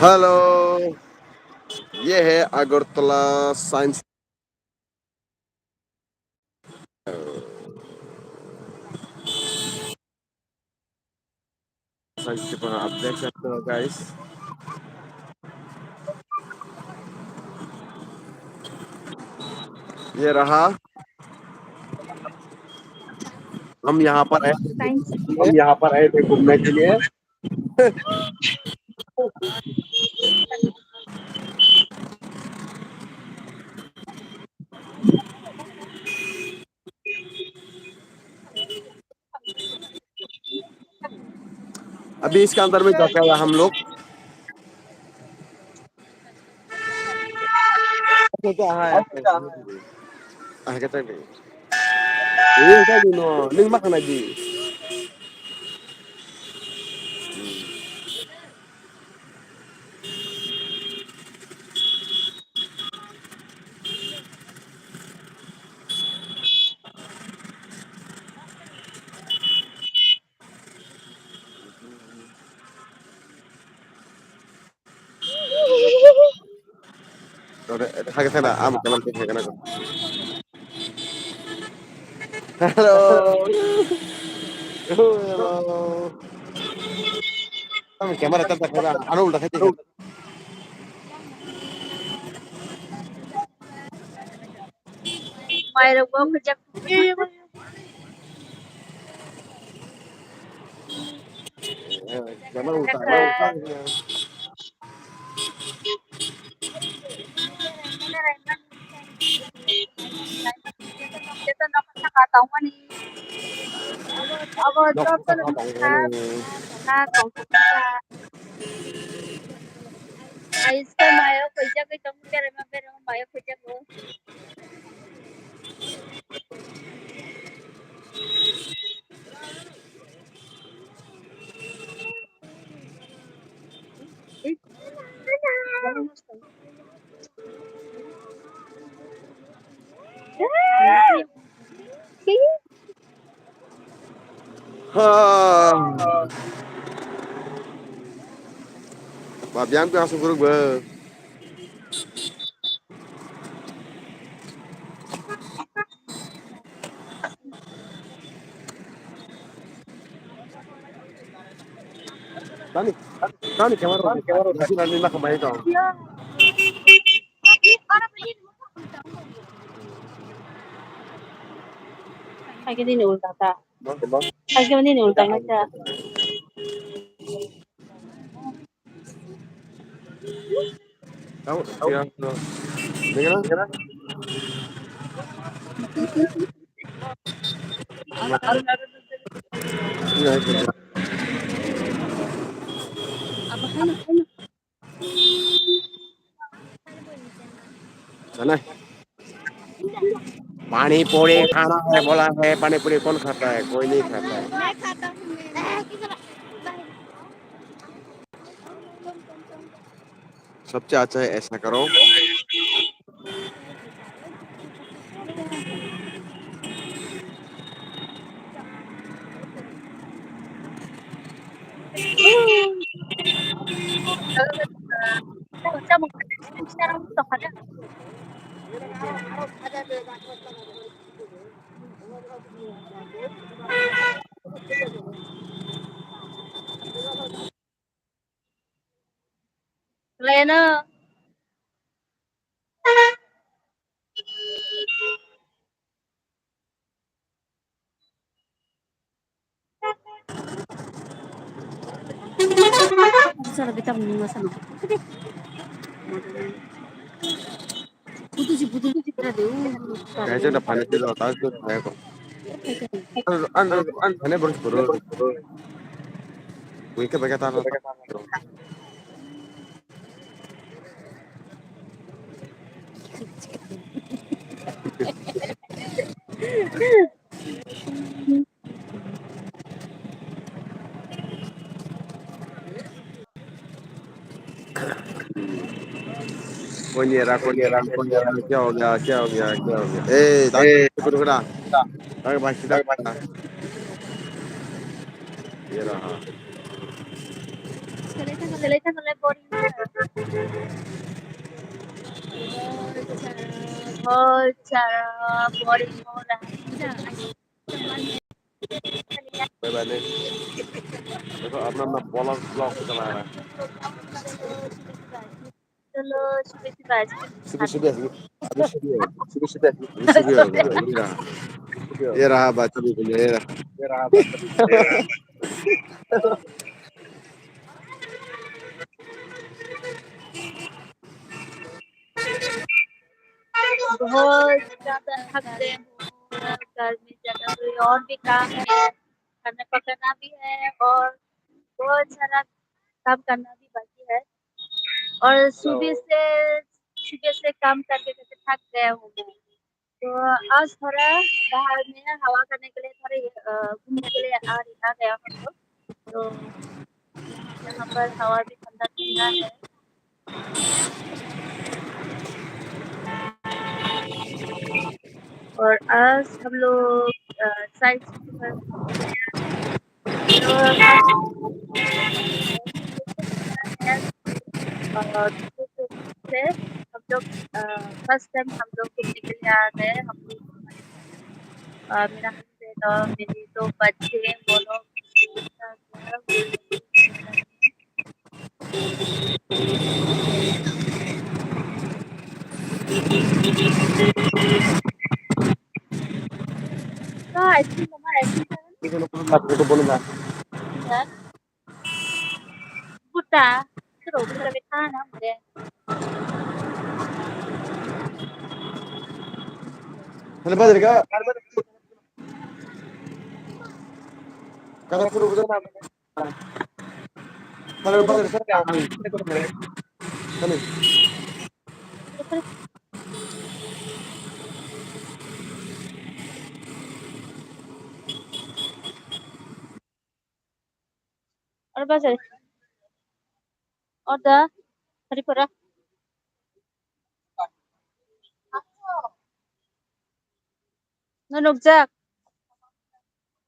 Hello, ये है Agartala science science city. आप देख सकते हो गाइस। ये रहा। हम यहाँ पर आए थे साइंस घूमने के लिए। हम यहाँ पर आए थे घूमने के लिए। अभी इसके अंदर में जाते हैं हम लोग। Ning makan lagi. Haga sana, am kaman ko haga na ko. Hello. Hello. Am camera tar tak haga. Ano ulta khati hai. Mayroon po ako dyan. Camera ulta. Dito na ako nakatawan ni. Ako, Dok drop ko sa naman tong sa ano. sa ayos ko, mayo ko dyan. Ito mo pero mayo ko dyan. Ha. Babian ko asong kurug ba. Tani. Tani camera ro. Nasi nani na kamay ka. Ay, hindi ni ulta ta. Ay, hindi ni ulta na siya. Tahu siya. Dengar. Iya. Sana. पानी पूरी खाना है बोला है। पानी पूरी कौन खाता है? कोई नहीं खाता है। मैं खाता हूँ सबसे अच्छा है ऐसा करो। Sa mga sarang to ka na. Lena. Sarap kita masa no. Kayaknya udah panas di atas tuh kayak kok. Aneh baru sepuluh. Mungkin pakai tanah. Konyera, konyera, konyera, क्या हो गया क्या हो गया क्या हो गया ए दाग करो करा दाग बाकी दाग ये रहा Selesai mulai boring na. बहुत सारा बोरिंग हो रहा है. Bye bye nih. देखो अपना अपना ब्लॉग चला रहा है. चलो सुबह आज सुबह सुबह अभी सुबह सुबह होगा ये रहा बात अभी के लिए ये रहा बहुत ज्यादा थक गए हूँ. घर में ज्यादा कोई और भी काम है. खाना पकाना भी है और बहुत सारा काम करना भी बाकी है. और सुबह से काम करके करके थक गया हूँ मैं. तो आज थोड़ा बाहर में हवा करने के लिए थोड़े घूमने के लिए आ गया हम लोग. तो यहाँ पर हवा भी ठंडा ठंडा है. और आज हम लोग साइंस सिटी पर तो दूसरे से हम लोग फर्स्ट टाइम हम लोग घूमने के लिए आ गए. हम लोग मेरा हस्बैंड और मेरे दो बच्चे वो लोग तो आइसक्रीम मम्मा आइसक्रीम तो बोलूंगा kan buta terus buta betana mure मैंने बदल का कदर शुरू हो जाना मैंने बदल कर क्या मैंने और बस और दा hari pura nunukjak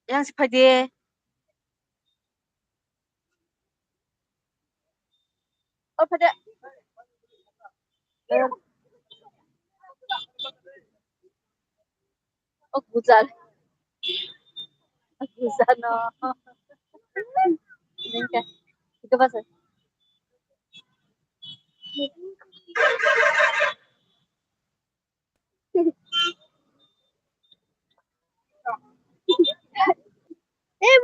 yang sepade oh pada oh guzal no ini kan itu pas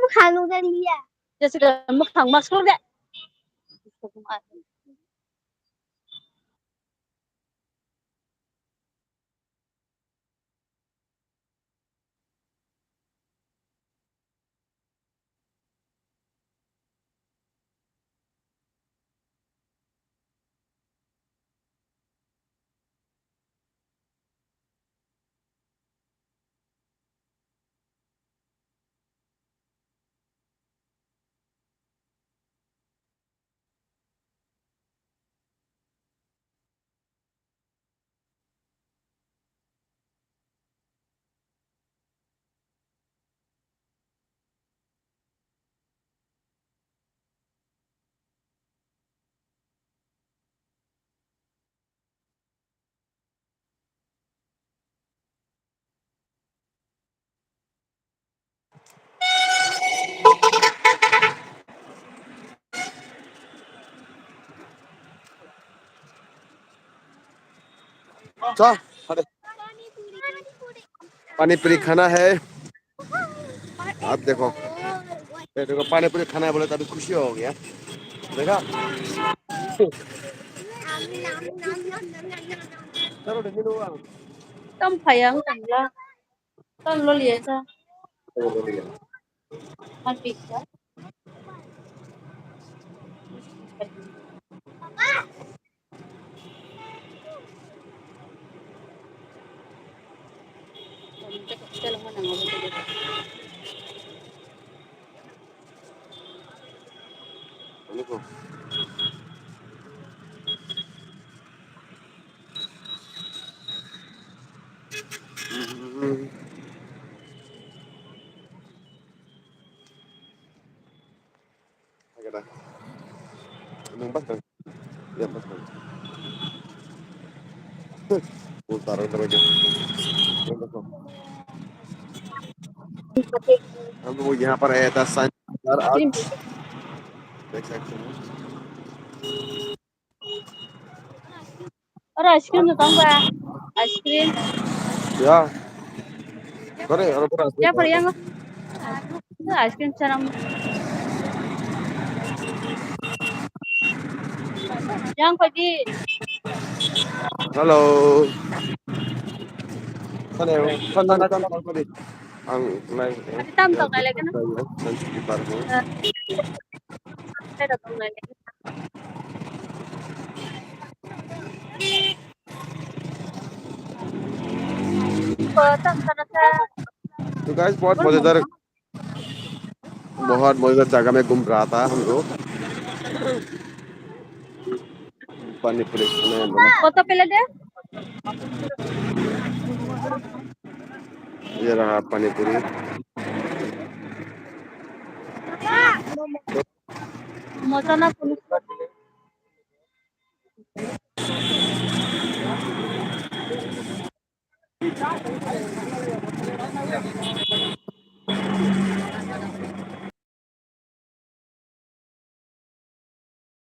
bukan udah lihat ya sudah mukhang maksud deh चल अरे पानी पूरी खाना है आप देखो ये देखो पानी पूरी खाना है बोले तभी खुशी हो गया देखा चलो ढेर हुआ tâm phải ang tangla tan lo liye sa man pizza Assalamualaikum. Minum pas kan? Ya pas kan. Putar udah aja. हम वो यहाँ पर आया था संचार आज आइसक्रीम देख सकते हैं और आइसक्रीम बताऊंगा आइसक्रीम या करे और पूरा क्या पड़ेगा ice cream sir yang pergi halo kan tadi ang naik tapi tam ya tak lagi na saya dan sekitarnya saya datang lagi tam sana sa तो गाइस बहुत मजेदार जगह में घूम रहा था हम लोग पानी पूरी में kota pila deh ये रहा पानी पूरी mau sana punis